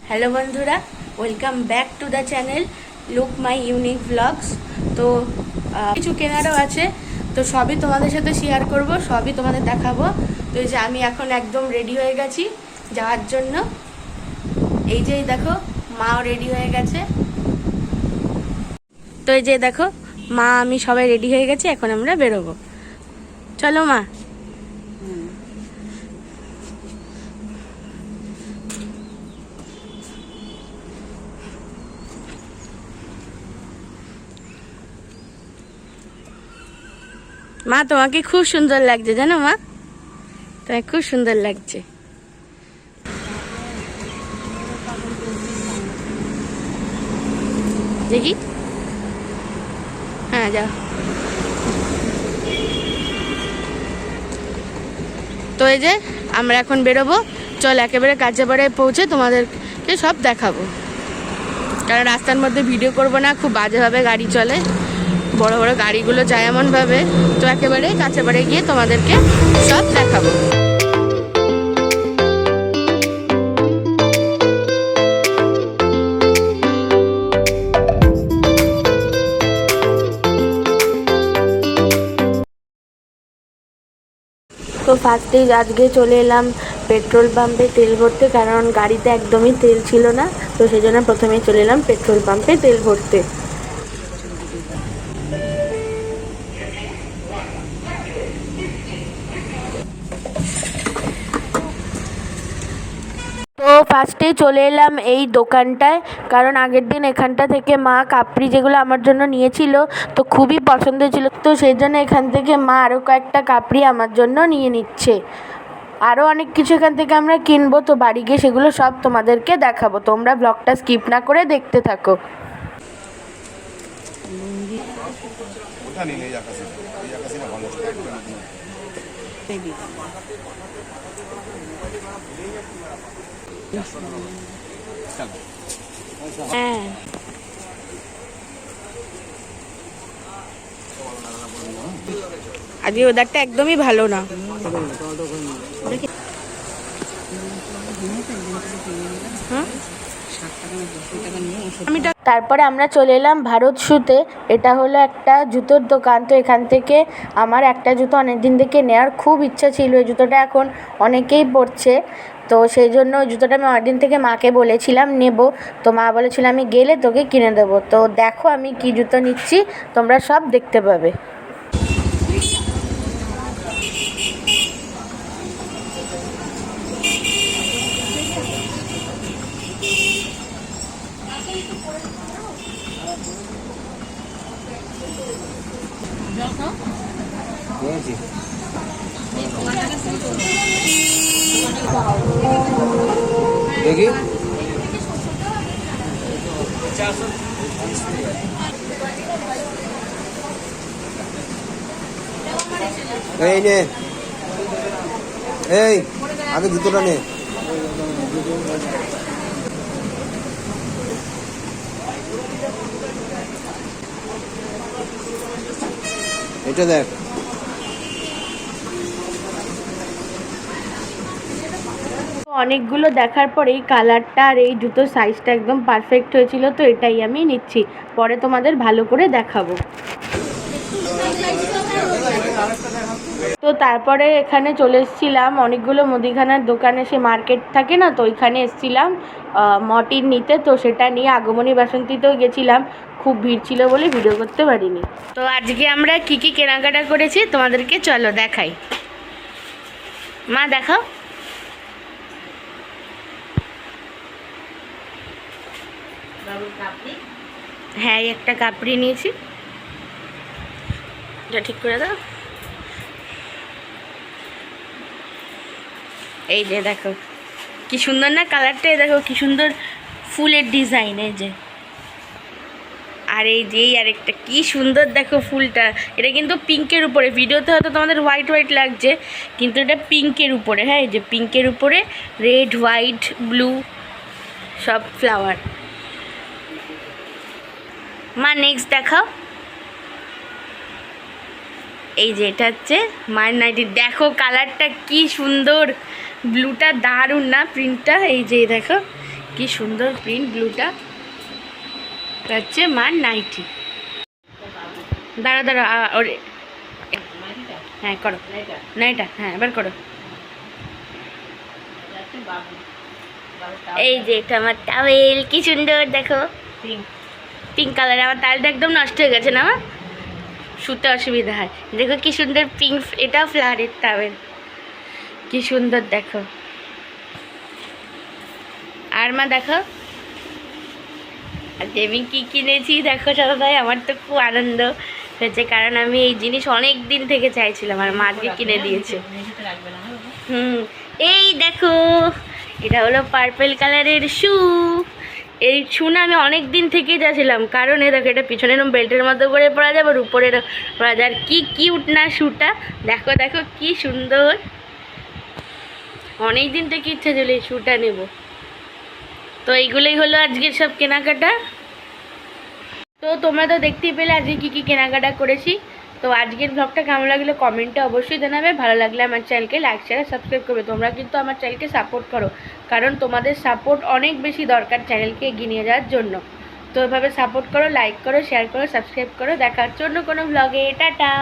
Hello বন্ধুরা, welcome back to the channel Look My Unique Blogs. তো কিছু কেনারও আছে, তো সবই তোমাদের সাথে শেয়ার করব, সবই তোমাদের দেখাবো। তো এই যে আমি এখন একদম রেডি হয়ে গেছি যাওয়ার জন্য। এই যে দেখো, মাও রেডি হয়ে গেছে। তো এই যে দেখো, মা আমি সবাই রেডি হয়ে গেছি, এখন আমরা বেরোবো। চলো মা। মা তোমাকে খুব সুন্দর লাগছে, জানো মা, তোমাকে খুব সুন্দর লাগছে। দেখি, হ্যাঁ যাও। তো এই যে আমরা এখন বেরোবো, চল একেবারে কাছেপাড়ায় পৌঁছে তোমাদেরকে সব দেখাবো। কারণ রাস্তার মধ্যে ভিডিও করব না, খুব বাজেভাবে গাড়ি চলে, বড় বড় গাড়িগুলো যায় এমনভাবে। তো একেবারে কাছেপাড়ে গিয়ে তোমাদেরকে সব দেখাবো। তো ফার্স্টেই আজকে চলে এলাম পেট্রোল পাম্পে তেল ভরতে, কারণ গাড়িতে একদমই তেল ছিল না। তো সেই জন্য প্রথমেই চলে এলাম পেট্রোল পাম্পে তেল ভরতে। তো ফার্স্টেই চলে এলাম এই দোকানটায়, কারণ আগের দিন এখানটা থেকে মা কাপড়ি যেগুলো আমার জন্য নিয়েছিল, তো খুবই পছন্দ ছিল। তো সেই জন্য এখান থেকে মা আরও কয়েকটা কাপড়ি আমার জন্য নিয়ে নিচ্ছে। আরও অনেক কিছু এখান থেকে আমরা কিনবো, তো বাড়ি গিয়ে সেগুলো সব তোমাদেরকে দেখাবো। তোমরা ব্লগটা স্কিপ না করে দেখতে থাকো। হ্যাঁ, আজকে ওয়েদারটা একদমই ভালো না। তারপরে আমরা চলে এলাম ভারত শুতে। এটা হলো একটা জুতোর দোকান। তো এখান থেকে আমার একটা জুতো অনেক দিন থেকে নেওয়ার খুব ইচ্ছা ছিল। এই জুতোটা এখন অনেকেই পরছে, তো সেই জন্য ওই জুতোটা আমি অনেকদিন থেকে মাকে বলেছিলাম নেব। তো মা বলেছিল আমি গেলে তোকে কিনে দেবো। তো দেখো আমি কি জুতো নিচ্ছি, তোমরা সব দেখতে পাবে। দেখি এই নে, এই আগে জুতোটা নে। এটা দেখ, অনেকগুলো দেখার পরে এই কালারটা আর এই জুতোর সাইজটা একদম পারফেক্ট হয়েছিল, তো এটাই আমি নিচ্ছি। পরে তোমাদের ভালো করে দেখাবো। তো তারপরে এখানে চলে এসেছিলাম অনেকগুলো মুদিখানার দোকানে, সে মার্কেট থাকে না, তো ওইখানে এসেছিলাম মটির নিতে। তো সেটা নিয়ে আগমনী বাসন্তীতেও গেছিলাম, খুব ভিড় ছিল বলে ভিডিও করতে পারিনি। তো আজকে আমরা কি কি কেনাকাটা করেছি তোমাদেরকে চলো দেখাই। মা দেখাও। হ্যাঁ, এই একটা কাপড়ি নিয়েছি, এটা ঠিক করে দাও। এই যে দেখো কি সুন্দর না কালারটা, দেখো কি সুন্দর ফুলের ডিজাইন। এই যে, আর এই যে আরেকটা কি সুন্দর দেখো ফুলটা, এটা কিন্তু পিঙ্কের উপরে, ভিডিওতে হয়তো তোমাদের হোয়াইট হোয়াইট লাগছে, কিন্তু এটা পিঙ্কের উপরে। হ্যাঁ, এই যে পিঙ্কের উপরে রেড হোয়াইট ব্লু সব ফ্লাওয়ার। মা নেক্সট দেখাও। এই যে এটা হচ্ছে মায়ের নাইটি, দেখো কালারটা কি সুন্দর, ব্লুটা দারুণ না প্রিন্টটা। এই যে দেখো কি সুন্দর প্রিন্ট ব্লুটা। হচ্ছে মার নাইটি। দাঁড়া দাঁড়া ওরে, হ্যাঁ করো না এটা, হ্যাঁ এবার করো। এই যে এটা আমার টাওয়েল, কি সুন্দর দেখো, পিঙ্ক কালার। আমার তালটা একদম নষ্ট হয়ে গেছে না, আমার শুতে অসুবিধা হয়। দেখো কি সুন্দর পিঙ্ক, এটা ফ্লাওয়ারের টাওয়েল, কি সুন্দর দেখো। আর মা দেখো আজকে আমি কী কিনেছি দেখো সবাই। আমার তো খুব আনন্দ হয়েছে, কারণ আমি এই জিনিস অনেক দিন থেকে চাইছিলাম আর মা আজকে কিনে দিয়েছে। এই দেখো, এটা হলো পার্পল কালারের শু। এই শু না আমি অনেক দিন থেকেই যাচ্ছিলাম, কারণ এ দেখো এটা পিছনে এরকম বেল্টের মতো করে পরা যাবে আর উপরে পরা যায়। আর কি কিউট না শুটা, দেখো দেখো কি সুন্দর। অনেক দিন থেকে ইচ্ছা ছিল এই শুটা নেব। তো এইগুলোই হলো আজকের সব কেনাকাটা। তো তোমরা তো দেখতেই পেলে আজকে কী কী কেনাকাটা করেছি। তো আজকের ব্লগটা কেমন লাগলো কমেন্টে অবশ্যই জানাবে। ভালো লাগলে আমার চ্যানেলকে লাইক শেয়ার সাবস্ক্রাইব করবে। তোমরা কিন্তু আমার চ্যানেলকে সাপোর্ট করো, কারণ তোমাদের সাপোর্ট অনেক বেশি দরকার চ্যানেলকে এগিয়ে নিয়ে যাওয়ার জন্য। তো এভাবে সাপোর্ট করো, লাইক করো, শেয়ার করো, সাবস্ক্রাইব করো। দেখার জন্য কোনো ব্লগে, টাটা।